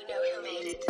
You know who made it.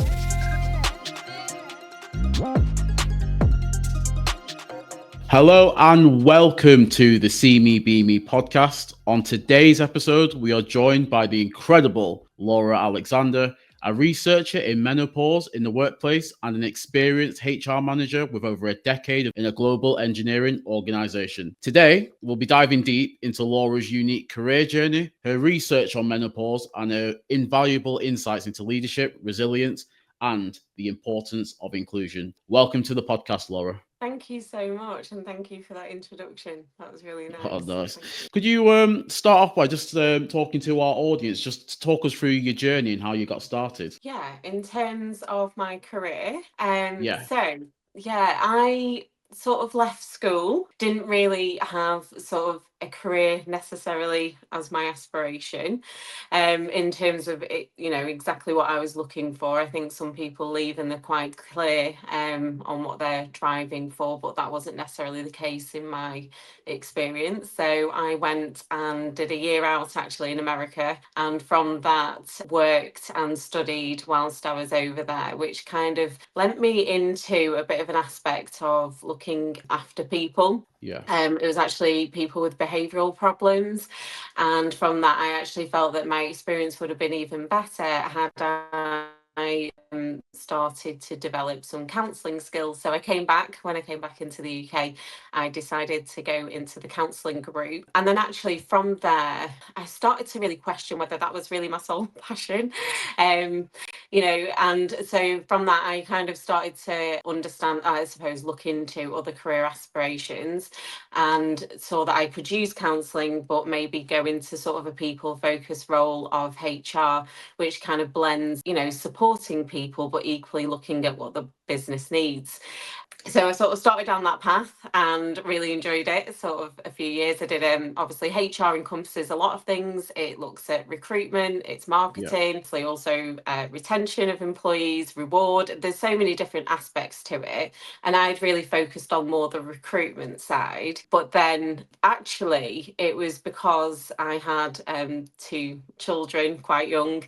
Hello and welcome to the See Me Be Me podcast. On today's episode, we are joined by the incredible Laura Alexander, a researcher in menopause in the workplace and an experienced HR manager with over a decade in a global engineering organization. Today, we'll be diving deep into Laura's unique career journey, her research on menopause, and her invaluable insights into leadership, resilience, and the importance of inclusion. Welcome to the podcast, Laura. Thank you so much, and thank you for that introduction. That was really nice. Oh, nice. Could you start off by just talking to our audience, just talk us through your journey and how you got started? Yeah, in terms of my career, Yeah. I sort of left school, didn't really have sort of a career necessarily as my aspiration, in terms of it, exactly what I was looking for. I think some people leave and they're quite clear on what they're driving for, but that wasn't necessarily the case in my experience. So I went and did a year out actually in America, and from that worked and studied whilst I was over there, which kind of lent me into a bit of an aspect of looking after people. Yeah. It was actually people with behavioural problems, and from that I actually felt that my experience would have been even better had I started to develop some counselling skills. So when I came back into the UK, I decided to go into the counselling group. And then actually from there, I started to really question whether that was really my sole passion. And so from that, I kind of started to understand, I suppose, look into other career aspirations, and saw that I could use counselling, but maybe go into sort of a people focused role of HR, which kind of blends, supporting people, but equally looking at what the business needs. So I sort of started down that path and really enjoyed it. Sort of a few years I did. Obviously, HR encompasses a lot of things. It looks at recruitment, it's marketing, so also retention of employees, reward. There's so many different aspects to it, and I'd really focused on more the recruitment side. But then actually, it was because I had two children quite young,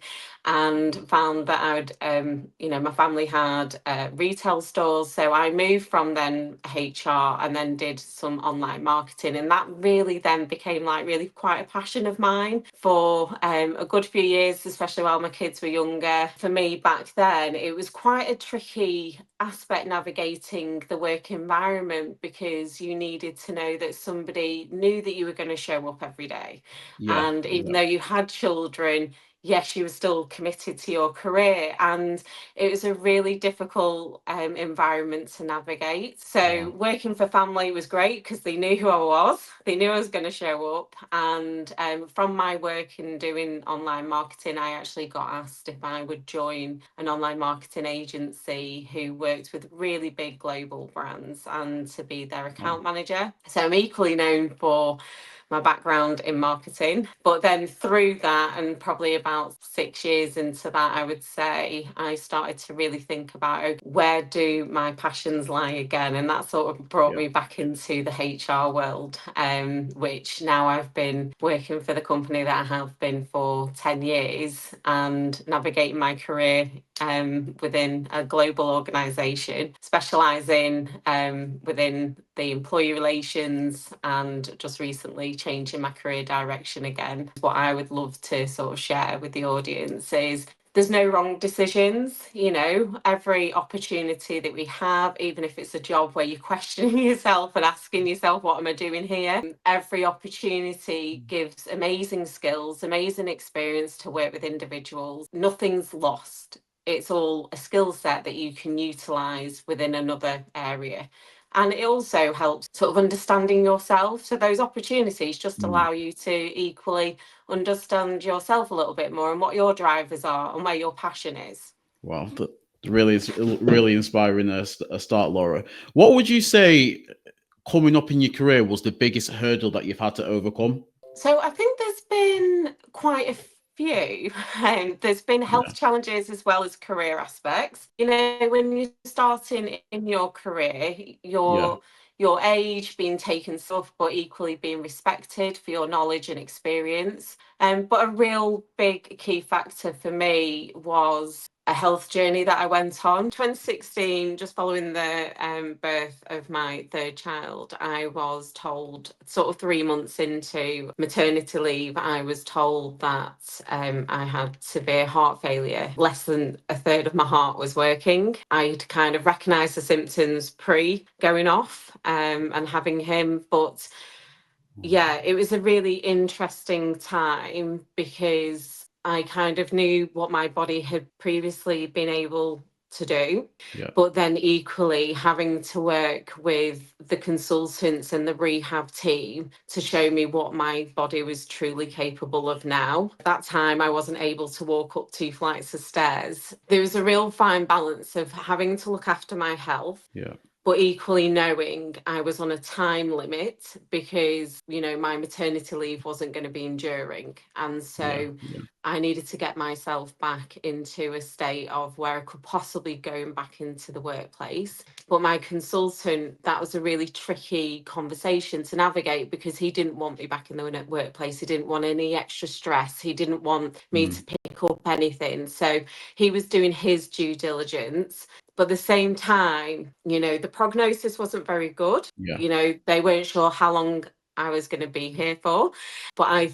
and found that my family had retail stores. So I moved from then HR and then did some online marketing. And that really then became like really quite a passion of mine for a good few years, especially while my kids were younger. For me back then, it was quite a tricky aspect navigating the work environment, because you needed to know that somebody knew that you were going to show up every day. Yeah. And even though you had children, yes, you were still committed to your career, and it was a really difficult environment to navigate. So working for family was great because they knew who I was, they knew I was going to show up, and from my work in doing online marketing, I actually got asked if I would join an online marketing agency who worked with really big global brands and to be their account manager. So I'm equally known for my background in marketing. But then through that, and probably about 6 years into that, I would say I started to really think about, okay, where do my passions lie again? And that sort of brought me back into the HR world, which now I've been working for the company that I have been for 10 years and navigating my career within a global organisation, specialising within the employee relations, and just recently changing my career direction again. What I would love to sort of share with the audience is there's no wrong decisions. Every opportunity that we have, even if it's a job where you're questioning yourself and asking yourself, what am I doing here? Every opportunity gives amazing skills, amazing experience to work with individuals. Nothing's lost. It's all a skill set that you can utilise within another area. And it also helps sort of understanding yourself. So those opportunities just allow you to equally understand yourself a little bit more and what your drivers are and where your passion is. Wow, that really inspiring a start, Laura. What would you say coming up in your career was the biggest hurdle that you've had to overcome? So I think there's been quite a few. There's been health challenges as well as career aspects. When you're starting in your career, your age being taken stuff, but equally being respected for your knowledge and experience. But a real big key factor for me was a health journey that I went on. 2016, just following the birth of my third child, I was told, sort of 3 months into maternity leave, I was told that I had severe heart failure. Less than a third of my heart was working. I'd kind of recognised the symptoms pre going off and having him, but yeah, it was a really interesting time because I kind of knew what my body had previously been able to do, but then equally having to work with the consultants and the rehab team to show me what my body was truly capable of now. At that time, I wasn't able to walk up 2 flights of stairs. There was a real fine balance of having to look after my health, but equally knowing I was on a time limit because, you know, my maternity leave wasn't going to be enduring. And so I needed to get myself back into a state of where I could possibly go back into the workplace. But my consultant, that was a really tricky conversation to navigate because he didn't want me back in the workplace. He didn't want any extra stress. He didn't want me to pick up anything. So he was doing his due diligence. But at the same time, you know, the prognosis wasn't very good. You know, they weren't sure how long I was going to be here for. But I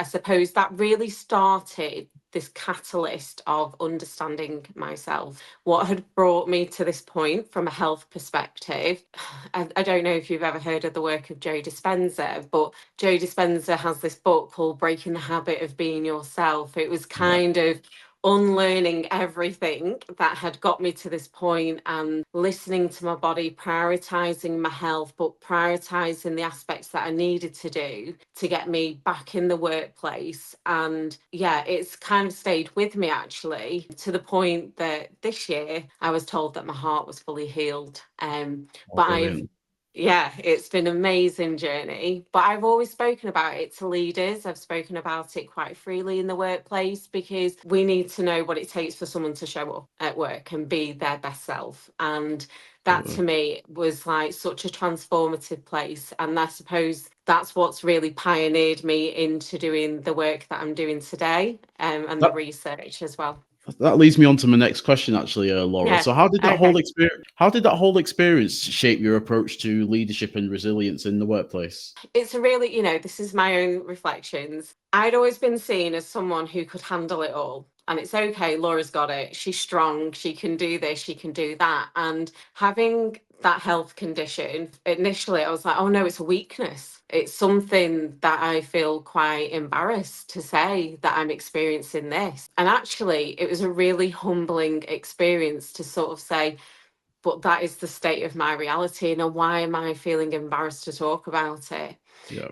suppose that really started this catalyst of understanding myself, what had brought me to this point from a health perspective. I don't know if you've ever heard of the work of Joe Dispenza, but Joe Dispenza has this book called Breaking the Habit of Being Yourself. It was kind of unlearning everything that had got me to this point and listening to my body, prioritizing my health, but prioritizing the aspects that I needed to do to get me back in the workplace. And yeah, it's kind of stayed with me actually to the point that this year I was told that my heart was fully healed. It's been an amazing journey, but I've always spoken about it to leaders. I've spoken about it quite freely in the workplace because we need to know what it takes for someone to show up at work and be their best self. And that to me was like such a transformative place. And I suppose that's what's really pioneered me into doing the work that I'm doing today and the research as well. That leads me on to my next question, actually, Laura. So, how did that whole experience shape your approach to leadership and resilience in the workplace? It's a really, this is my own reflections. I'd always been seen as someone who could handle it all. And it's okay, Laura's got it. She's strong. She can do this. She can do that. And having that health condition, initially I was like, oh no, it's a weakness. It's something that I feel quite embarrassed to say that I'm experiencing this. And actually, it was a really humbling experience to sort of say, but that is the state of my reality. Now, why am I feeling embarrassed to talk about it?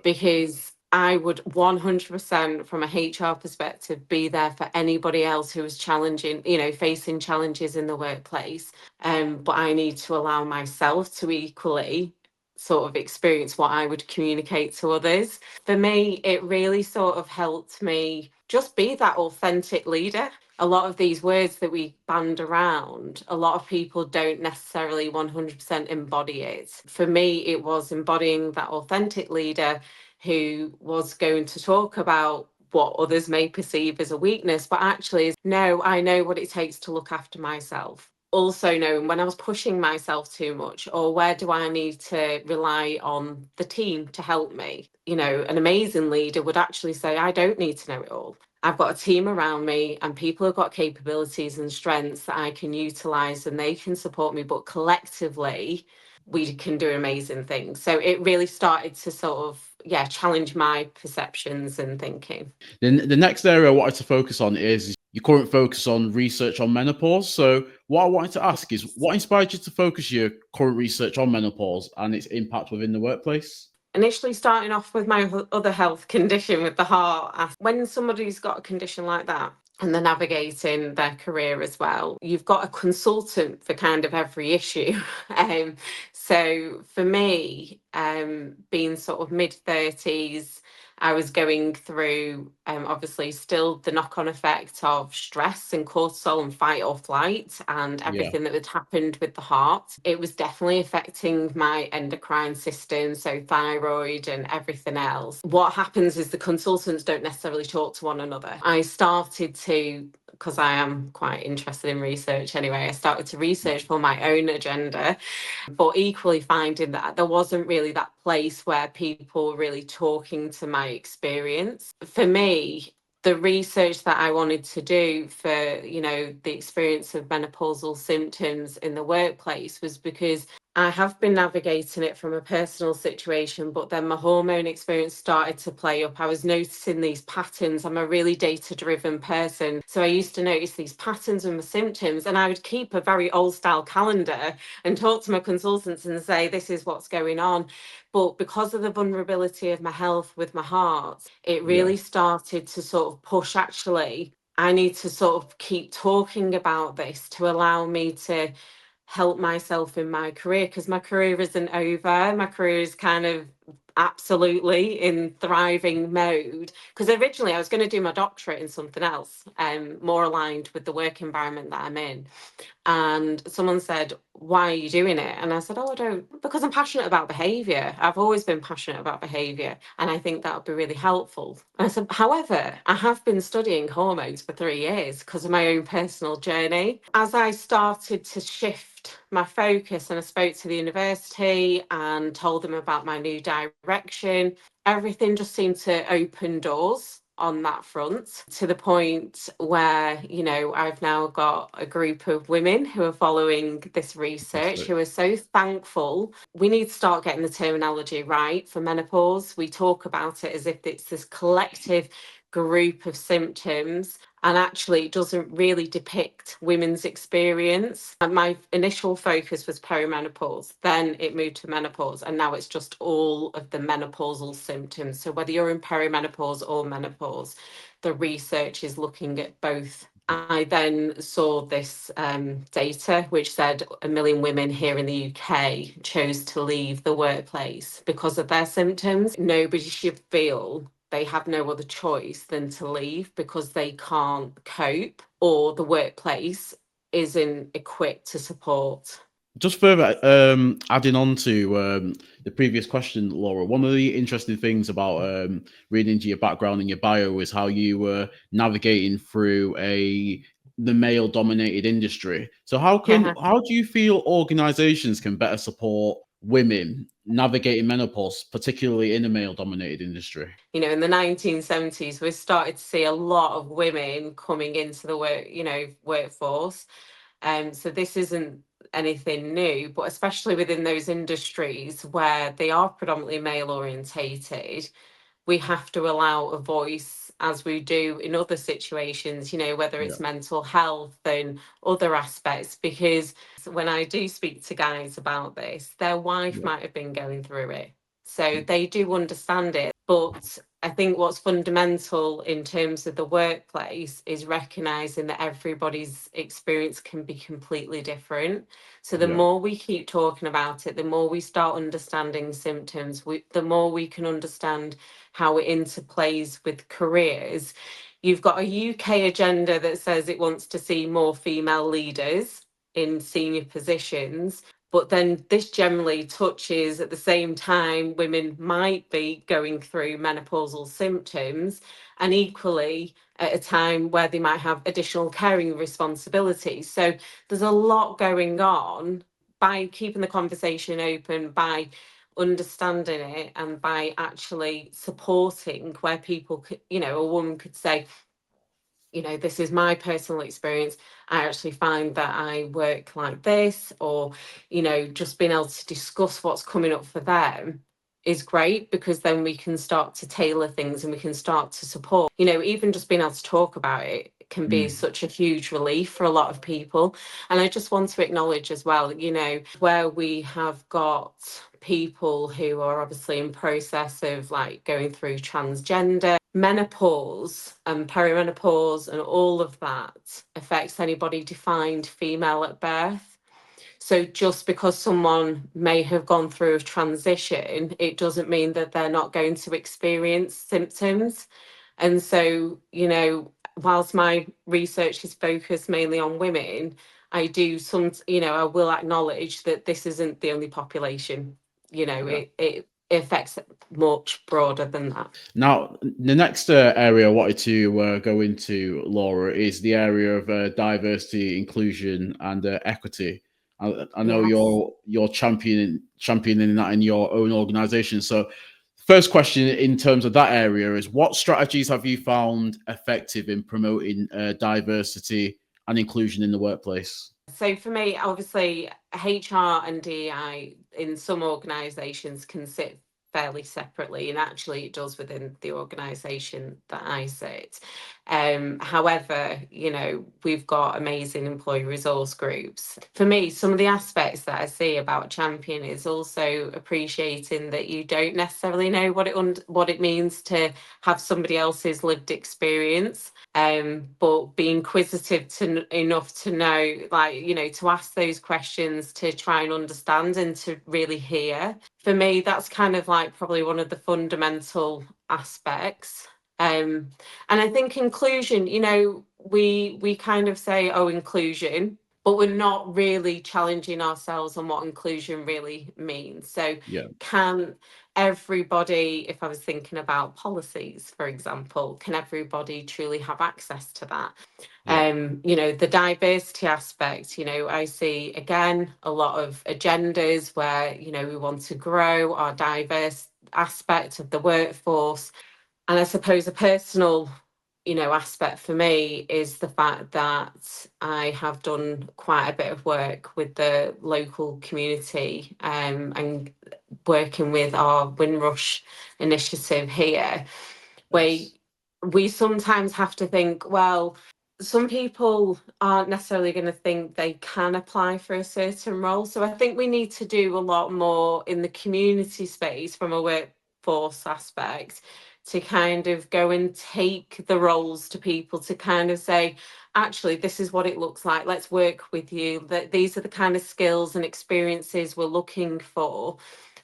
Because I would 100% from a HR perspective be there for anybody else who is challenging, facing challenges in the workplace. But I need to allow myself to equally sort of experience what I would communicate to others. For me, it really sort of helped me just be that authentic leader. A lot of these words that we band around, a lot of people don't necessarily 100% embody it. For me, it was embodying that authentic leader who was going to talk about what others may perceive as a weakness, but actually is, no, I know what it takes to look after myself. Also knowing when I was pushing myself too much, or where do I need to rely on the team to help me? An amazing leader would actually say, I don't need to know it all. I've got a team around me and people have got capabilities and strengths that I can utilize and they can support me, but collectively we can do amazing things. So it really started to sort of challenge my perceptions and thinking. Then the next area I wanted to focus on is your current focus on research on menopause. So what I wanted to ask is, what inspired you to focus your current research on menopause and its impact within the workplace? Initially starting off with my other health condition with the heart. When somebody's got a condition like that and they're navigating their career as well, you've got a consultant for kind of every issue. So for me, being sort of mid-30s, I was going through obviously still the knock-on effect of stress and cortisol and fight or flight and everything that had happened with the heart. It was definitely affecting my endocrine system, so thyroid and everything else. What happens is the consultants don't necessarily talk to one another. I started to because I am quite interested in research anyway, I started to research for my own agenda, but equally finding that there wasn't really that place where people were really talking to my experience. For me, the research that I wanted to do for, the experience of menopausal symptoms in the workplace was because I have been navigating it from a personal situation, but then my hormone experience started to play up. I was noticing these patterns. I'm a really data driven person. So I used to notice these patterns with my symptoms, and I would keep a very old style calendar and talk to my consultants and say, this is what's going on. But because of the vulnerability of my health with my heart, it Yeah. really started to sort of push, actually, I need to sort of keep talking about this to allow me to help myself in my career, because my career isn't over. My career is kind of absolutely in thriving mode, because originally I was going to do my doctorate in something else, more aligned with the work environment that I'm in. And someone said, why are you doing it? And I said, oh, I don't, because I'm passionate about behaviour. I've always been passionate about behaviour, and I think that would be really helpful. And I said, however, I have been studying hormones for 3 years because of my own personal journey. As I started to shift my focus and I spoke to the university and told them about my new direction, everything just seemed to open doors on that front, to the point where, I've now got a group of women who are following this research, Fantastic. who are so thankful. We need to start getting the terminology right for menopause. We talk about it as if it's this collective group of symptoms, and actually it doesn't really depict women's experience. And my initial focus was perimenopause, then it moved to menopause, and now it's just all of the menopausal symptoms. So whether you're in perimenopause or menopause, the research is looking at both. I then saw this data which said 1 million women here in the UK chose to leave the workplace because of their symptoms. Nobody should feel they have no other choice than to leave because they can't cope, or the workplace isn't equipped to support. Just further adding on to the previous question, Laura, one of the interesting things about reading into your background and your bio is how you were navigating through the male dominated industry. So Yeah. how do you feel organizations can better support women navigating menopause, particularly in a male dominated industry? In the 1970s, we started to see a lot of women coming into the workforce. So this isn't anything new, but especially within those industries where they are predominantly male orientated, we have to allow a voice, as we do in other situations, whether Yeah. it's mental health and other aspects. Because when I do speak to guys about this, their wife Yeah. might have been going through it. So they do understand it. But I think what's fundamental in terms of the workplace is recognizing that everybody's experience can be completely different. So the Yeah. more we keep talking about it, the more we start understanding symptoms, the more we can understand how it interplays with careers. You've got a UK agenda that says it wants to see more female leaders in senior positions, but then this generally touches at the same time women might be going through menopausal symptoms, and equally at a time where they might have additional caring responsibilities. So there's a lot going on. By keeping the conversation open, by understanding it, and by actually supporting where people could, a woman could say, this is my personal experience. I actually find that I work like this, or, just being able to discuss what's coming up for them is great, because then we can start to tailor things and we can start to support. Even just being able to talk about it can be Mm. such a huge relief for a lot of people. And I just want to acknowledge as well, where we have got people who are obviously in process of like going through transgender, menopause and perimenopause and all of that affects anybody defined female at birth. So just because someone may have gone through a transition, it doesn't mean that they're not going to experience symptoms. And so, whilst my research is focused mainly on women, I do I will acknowledge that this isn't the only population. Yeah. It affects much broader than that. Now, the next area I wanted to go into, Laura, is the area of diversity, inclusion, and equity. I know Yes. you're championing that in your own organisation. So, first question in terms of that area is: what strategies have you found effective in promoting diversity and inclusion in the workplace? So for me, obviously, HR and DEI in some organisations can sit fairly separately, and actually it does within the organisation that I sit. However, we've got amazing employee resource groups. For me, some of the aspects that I see about champion is also appreciating that you don't necessarily know what it means to have somebody else's lived experience. But be inquisitive enough to know, to ask those questions, to try and understand and to really hear. For me, that's kind of like probably one of the fundamental aspects. And I think inclusion, we kind of say, oh, inclusion, but we're not really challenging ourselves on what inclusion really means. So Yeah, can everybody, if I was thinking about policies, for example, can everybody truly have access to that? yeah, The diversity aspect, I see again a lot of agendas where, we want to grow our diverse aspect of the workforce. And I suppose a personal, aspect for me is the fact that I have done quite a bit of work with the local community, and working with our Windrush initiative here, where nice. we sometimes have to think, well, some people aren't necessarily going to think they can apply for a certain role. So I think we need to do a lot more in the community space from a workforce aspect to kind of go and take the roles to people to kind of say, actually, this is what it looks like. Let's work with you. That these are the kind of skills and experiences we're looking for.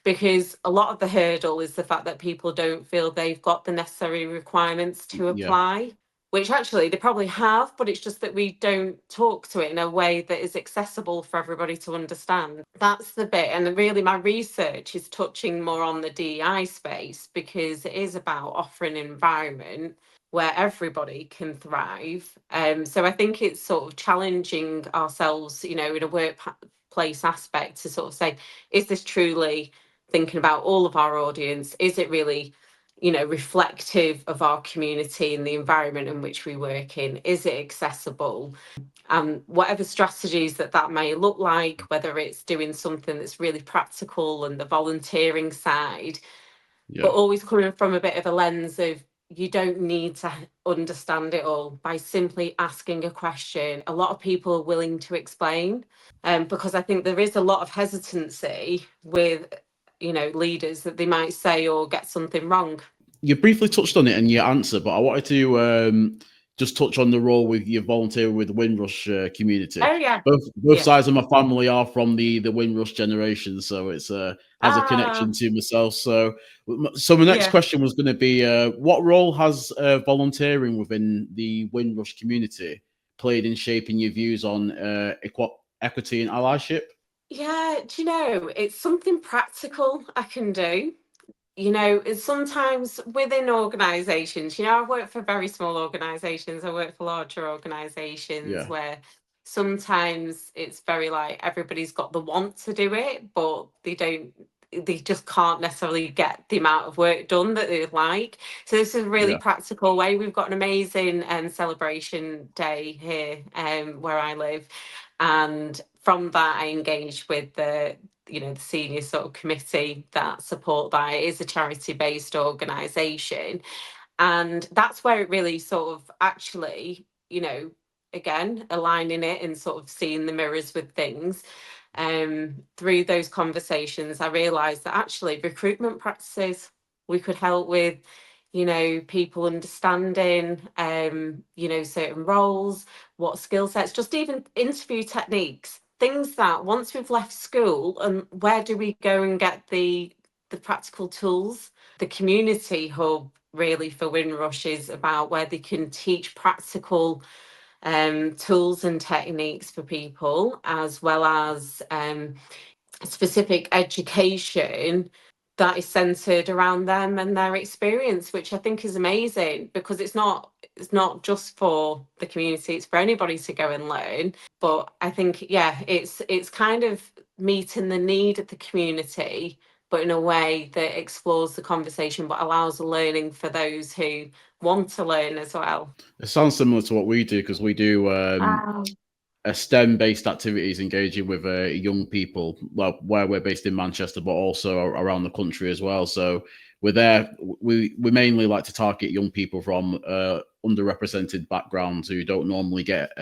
Because a lot of the hurdle is the fact that people don't feel they've got the necessary requirements to Yeah, apply, which actually they probably have, but it's just that we don't talk to it in a way that is accessible for everybody to understand. That's the bit. And really, my research is touching more on the DEI space because it is about offering an environment where everybody can thrive. So I think it's sort of challenging ourselves, in a workplace aspect to sort of say, is this truly thinking about all of our audience? Is it really, reflective of our community and the environment in which we work in? Is it accessible? And whatever strategies that may look like, whether it's doing something that's really practical and the volunteering side, but yeah. always coming from a bit of a lens of you don't need to understand it all. By simply asking a question, a lot of people are willing to explain, because I think there is a lot of hesitancy with, leaders that they might say or get something wrong. You briefly touched on it in your answer, but I wanted to just touch on the role with your volunteer with the Windrush community. Oh yeah. Both Yeah. sides of my family are from the Windrush generation, so it's has a Ah, connection to myself. So my next yeah. question was going to be, what role has volunteering within the Windrush community played in shaping your views on equity and allyship? Yeah, do you know, it's something practical I can do. It's sometimes within organizations, I've worked for very small organizations, I work for larger organizations Yeah, where sometimes it's very like everybody's got the want to do it, but they just can't necessarily get the amount of work done that they'd like. So this is a really yeah, practical way. We've got an amazing celebration day here, where I live. And from that, I engaged with the senior sort of committee that support that. It is a charity based organisation, and that's where it really sort of actually, again, aligning it and sort of seeing the mirrors with things. Through those conversations, I realised that actually recruitment practices we could help with, people understanding, certain roles, what skill sets, just even interview techniques, things that once we've left school, and where do we go and get the practical tools? The community hub really for Windrush is about where they can teach practical tools and techniques for people, as well as specific education that is centered around them and their experience, which I think is amazing, because it's not just for the community, it's for anybody to go and learn. But I think, yeah, it's kind of meeting the need of the community, but in a way that explores the conversation but allows learning for those who want to learn as well. It sounds similar to what we do, because we do STEM-based activities engaging with young people, well, where we're based in Manchester, but also around the country as well. So we're there. We mainly like to target young people from underrepresented backgrounds who don't normally get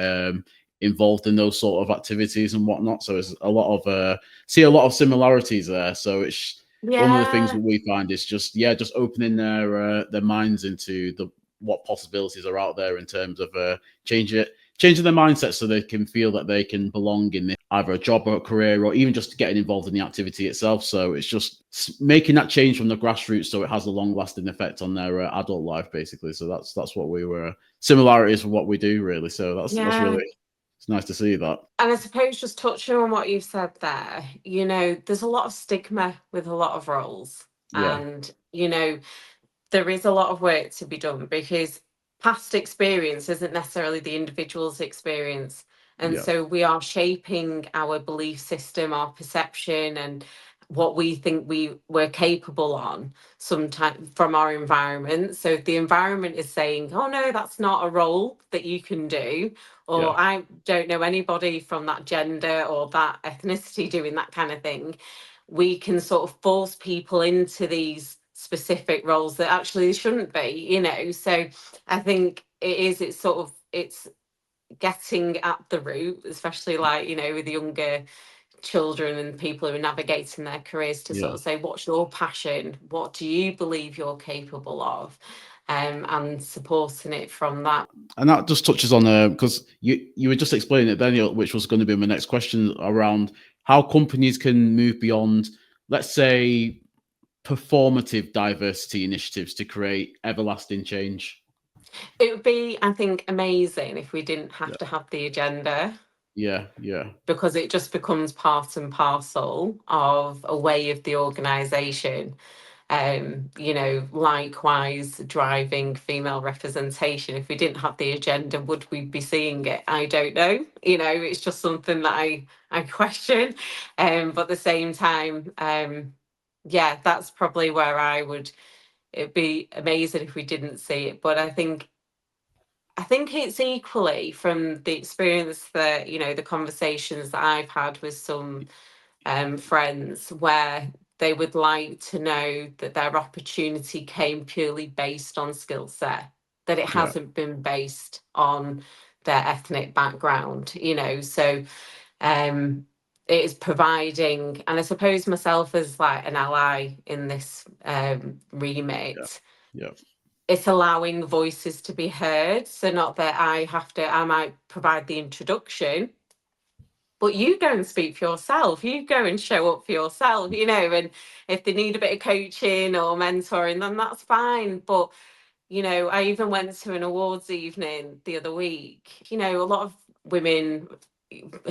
involved in those sort of activities and whatnot. So it's a lot of see a lot of similarities there. So it's one of the things Yeah. that we find is just opening their minds into what possibilities are out there in terms of changing their mindset so they can feel that they can belong in either a job or a career, or even just getting involved in the activity itself. So it's just making that change from the grassroots so it has a long-lasting effect on their adult life, basically. So that's what we were similarities for what we do, really. So that's Yeah. really, it's nice to see that. And I suppose, just touching on what you've said there, there's a lot of stigma with a lot of roles. Yeah, And, there is a lot of work to be done, because past experience isn't necessarily the individual's experience. And yeah, so we are shaping our belief system, our perception, and what we think we're capable on sometimes from our environment. So if the environment is saying, oh no, that's not a role that you can do, yeah, or I don't know anybody from that gender or that ethnicity doing that kind of thing, we can sort of force people into these specific roles that actually shouldn't be. So I think it's getting at the root, especially like, with younger children and people who are navigating their careers, to sort yeah. of say, what's your passion? What do you believe you're capable of? And supporting it from that. And that just touches on because you were just explaining it, Daniel, which was going to be my next question around how companies can move beyond, let's say, performative diversity initiatives to create everlasting change. It would be, I think, amazing if we didn't have Yeah, to have the agenda, yeah, yeah, because it just becomes part and parcel of a way of the organisation. Likewise, driving female representation. If we didn't have the agenda, would we be seeing it? I don't know. It's just something that I question. But at the same time, yeah, that's probably where it'd be amazing if we didn't see it. But I think it's equally, from the experience that, the conversations that I've had with some friends, where they would like to know that their opportunity came purely based on skill set, that it yeah. hasn't been based on their ethnic background. So it is providing, and I suppose myself as like an ally in this Yeah, remit, yeah, it's allowing voices to be heard. So not that I might provide the introduction, but you go and speak for yourself. You go and show up for yourself. And if they need a bit of coaching or mentoring, then that's fine. But, I even went to an awards evening the other week. A lot of women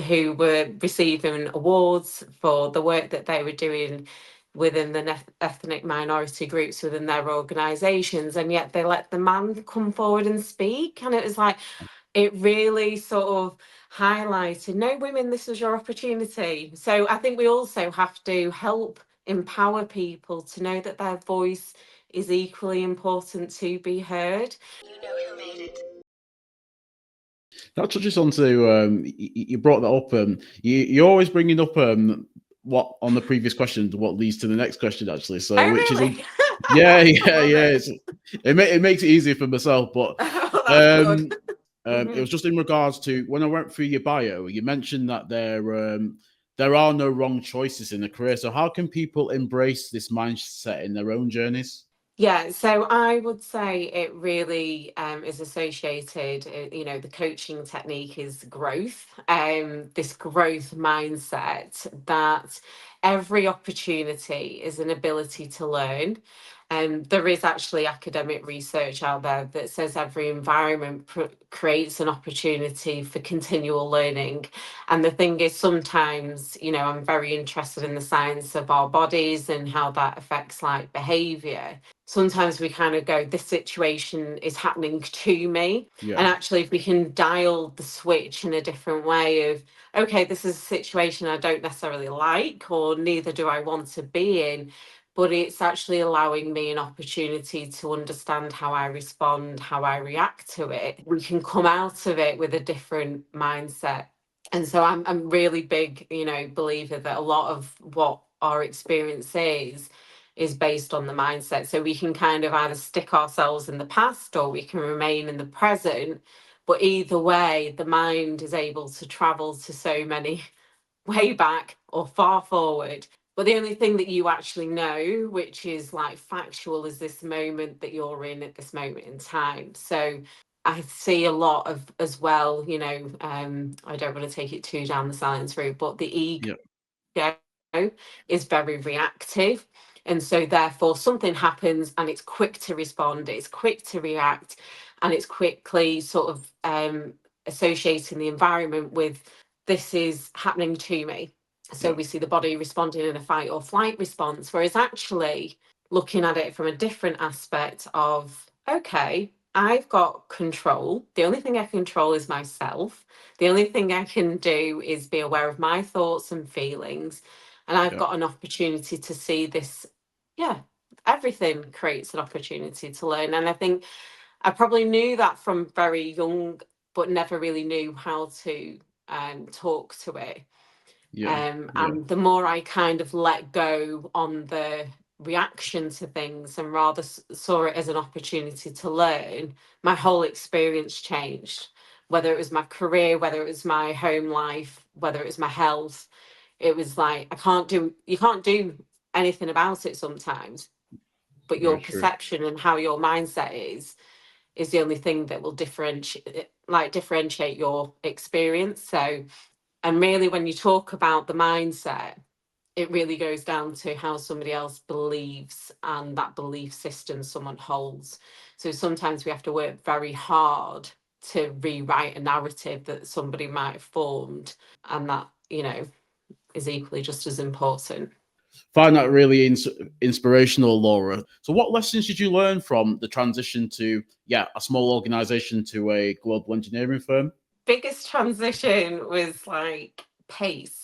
who were receiving awards for the work that they were doing within the ethnic minority groups within their organisations, and yet they let the man come forward and speak. And it was like, it really sort of highlighted, no, women, this was your opportunity. So I think we also have to help empower people to know that their voice is equally important to be heard. You know who made it. that touches on to you brought that up. You're always bringing up what on the previous question, what leads to the next question, actually. So, Oh, which is really? yeah, I yeah, love yeah. it. It makes it easier for myself, but Oh, that's good. um, it was just in regards to when I went through your bio, you mentioned that there are no wrong choices in a career. So how can people embrace this mindset in their own journeys? Yeah, so I would say it really is associated. The coaching technique is growth. This growth mindset that every opportunity is an ability to learn. There is actually academic research out there that says every environment creates an opportunity for continual learning. And the thing is, sometimes, I'm very interested in the science of our bodies and how that affects like behavior. Sometimes we kind of go, this situation is happening to me. And Yeah. actually, if we can dial the switch in a different way of, okay, this is a situation I don't necessarily like, or neither do I want to be in, but it's actually allowing me an opportunity to understand how I respond, how I react to it. We can come out of it with a different mindset. And so I'm really big, believer that a lot of what our experience is based on the mindset. So we can kind of either stick ourselves in the past or we can remain in the present. But either way, the mind is able to travel to so many way back or far forward. But the only thing that you actually know, which is like factual, is this moment that you're in at this moment in time. So I see a lot of as well, I don't want to take it too down the science route, but the ego Yeah. is very reactive. And so, therefore, something happens and it's quick to respond, it's quick to react, and it's quickly sort of associating the environment with this is happening to me. So, Yeah. we see the body responding in a fight or flight response, whereas actually looking at it from a different aspect of, okay, I've got control. The only thing I control is myself. The only thing I can do is be aware of my thoughts and feelings. And I've Yeah. got an opportunity to see this. Yeah, everything creates an opportunity to learn. And I think I probably knew that from very young, but never really knew how to talk to it. Yeah. Yeah. And the more I kind of let go on the reaction to things and rather saw it as an opportunity to learn, my whole experience changed. Whether it was my career, whether it was my home life, whether it was my health, it was like you can't do anything about it sometimes, but Very your true. perception and how your mindset is the only thing that will differentiate your experience. So, and really, when you talk about the mindset, it really goes down to how somebody else believes and that belief system someone holds. So sometimes we have to work very hard to rewrite a narrative that somebody might have formed, and that, is equally just as important. Find that really inspirational, Laura. So, what lessons did you learn from the transition to, yeah, a small organization to a global engineering firm? Biggest transition was like pace.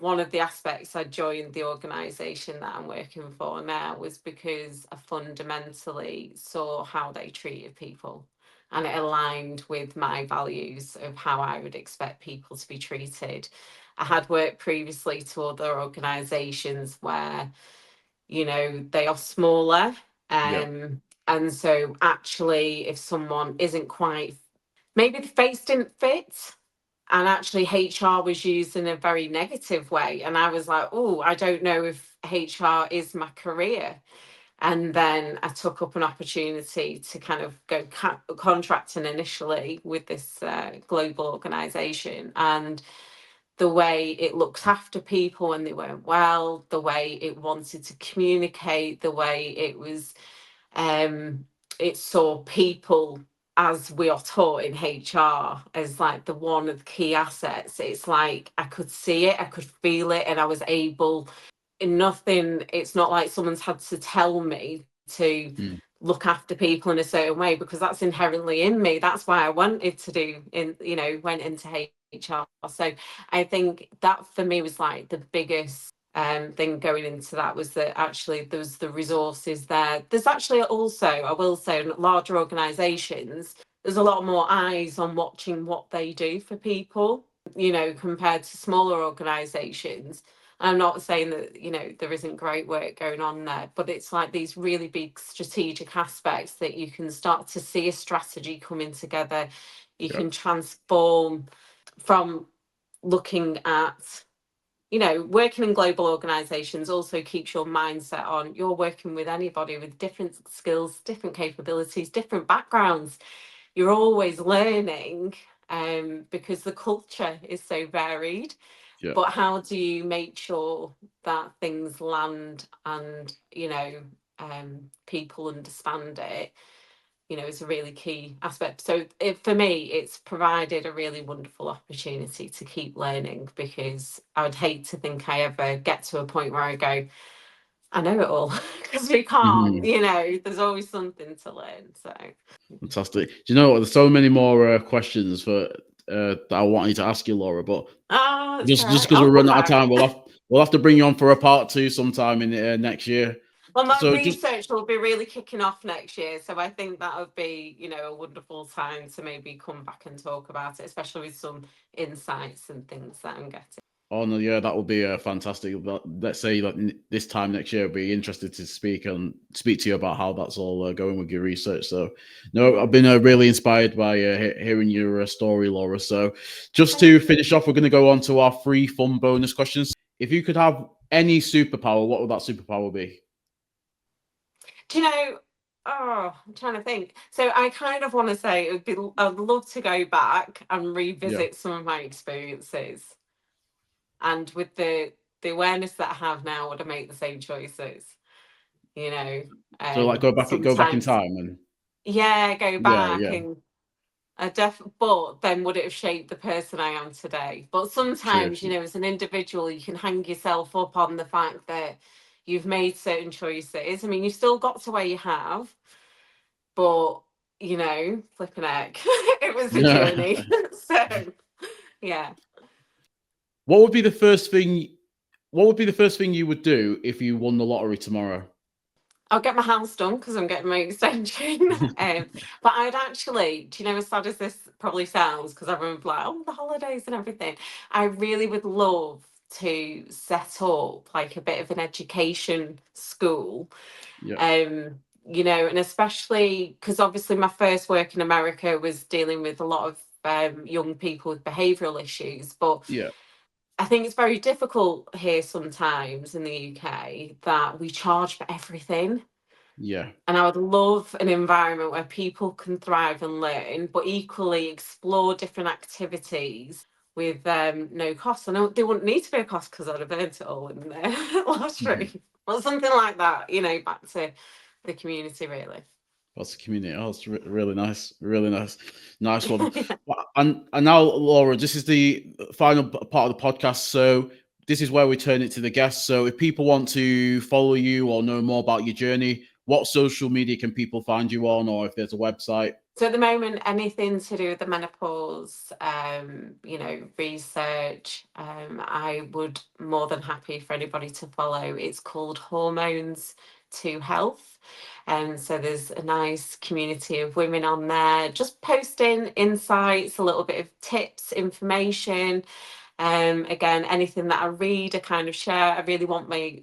One of the aspects I joined the organisation that I'm working for now was because I fundamentally saw how they treated people, and it aligned with my values of how I would expect people to be treated. I had worked previously to other organisations where, they are smaller. Yeah. And so actually, if someone isn't quite, maybe the face didn't fit, and actually HR was used in a very negative way. And I was like, oh, I don't know if HR is my career. And then I took up an opportunity to kind of go contracting initially with this global organization. And the way it looks after people when they weren't well, the way it wanted to communicate, the way it was, it saw people, as we are taught in HR, as like the one of the key assets. It's like I could see it, I could feel it, and I was able, nothing, it's not like someone's had to tell me to Mm. look after people in a certain way, because that's inherently in me. That's why I wanted to do went into HR. So I think that for me was like the biggest thing going into that, was that actually there's the resources there. There's actually also, I will say, in larger organizations, there's a lot more eyes on watching what they do for people, compared to smaller organizations. I'm not saying that, there isn't great work going on there, but it's like these really big strategic aspects that you can start to see a strategy coming together. You Yeah. can transform from looking at, working in global organizations also keeps your mindset on, you're working with anybody with different skills, different capabilities, different backgrounds. You're always learning, because the culture is so varied. Yeah. But how do you make sure that things land and, people understand it, is a really key aspect. So for me, it's provided a really wonderful opportunity to keep learning, because I would hate to think I ever get to a point where I go, I know it all, because we can't, there's always something to learn. So fantastic. Do you know what? There's so many more questions that I wanted to ask you, Laura, but just because we're running out of time, we'll have to bring you on for a part 2 sometime in next year. Well, my research will be really kicking off next year, so I think that would be, a wonderful time to maybe come back and talk about it, especially with some insights and things that I'm getting. Oh no, yeah, that would be fantastic. Let's say that this time next year, I'd be interested to speak to you about how that's all going with your research. So, no, I've been really inspired by hearing your story, Laura. So, just to finish off, we're going to go on to our free fun bonus questions. If you could have any superpower, what would that superpower be? Do you know? Oh, I'm trying to think. So I kind of want to say I'd love to go back and revisit some of my experiences. And with the awareness that I have now, would I make the same choices? So like go back in time and go back and but then would it have shaped the person I am today? But sometimes, as an individual, you can hang yourself up on the fact that you've made certain choices. I mean, you've still got to where you have, but flipping heck, it was a journey. So yeah. What would be the first thing you would do if you won the lottery tomorrow? I'll get my house done because I'm getting my extension. But I'd actually, as sad as this probably sounds, because everyone's like, oh, the holidays and everything, I really would love to set up like a bit of an education school. And especially because obviously my first work in America was dealing with a lot of young people with behavioural issues. But I think it's very difficult here sometimes in the UK that we charge for everything. Yeah. And I would love an environment where people can thrive and learn, but equally explore different activities with no cost. I know they wouldn't need to be a cost because I'd have earned it all in the lottery. Or something like that, back to the community, really. That's the community. Oh, it's really nice. Really nice one. And now, Laura, this is the final part of the podcast. So this is where we turn it to the guests. So if people want to follow you or know more about your journey, what social media can people find you on, or if there's a website? So at the moment, anything to do with the menopause, research, I would more than happy for anybody to follow. It's called Hormones to Health. And so there's a nice community of women on there, just posting insights, a little bit of tips, information. Again, anything that I read, I kind of share. I really want my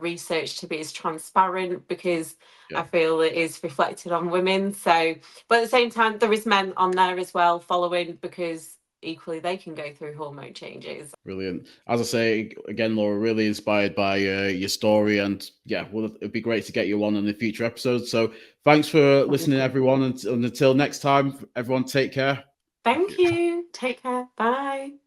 research to be as transparent, because I feel it is reflected on women. So, but at the same time, there is men on there as well following, because equally they can go through hormone changes. Brilliant. As I say again, Laura, really inspired by your story, and it'd be great to get you on in the future episodes. So thanks for listening, everyone, and until next time, everyone take care. Thank you. Take care. Bye.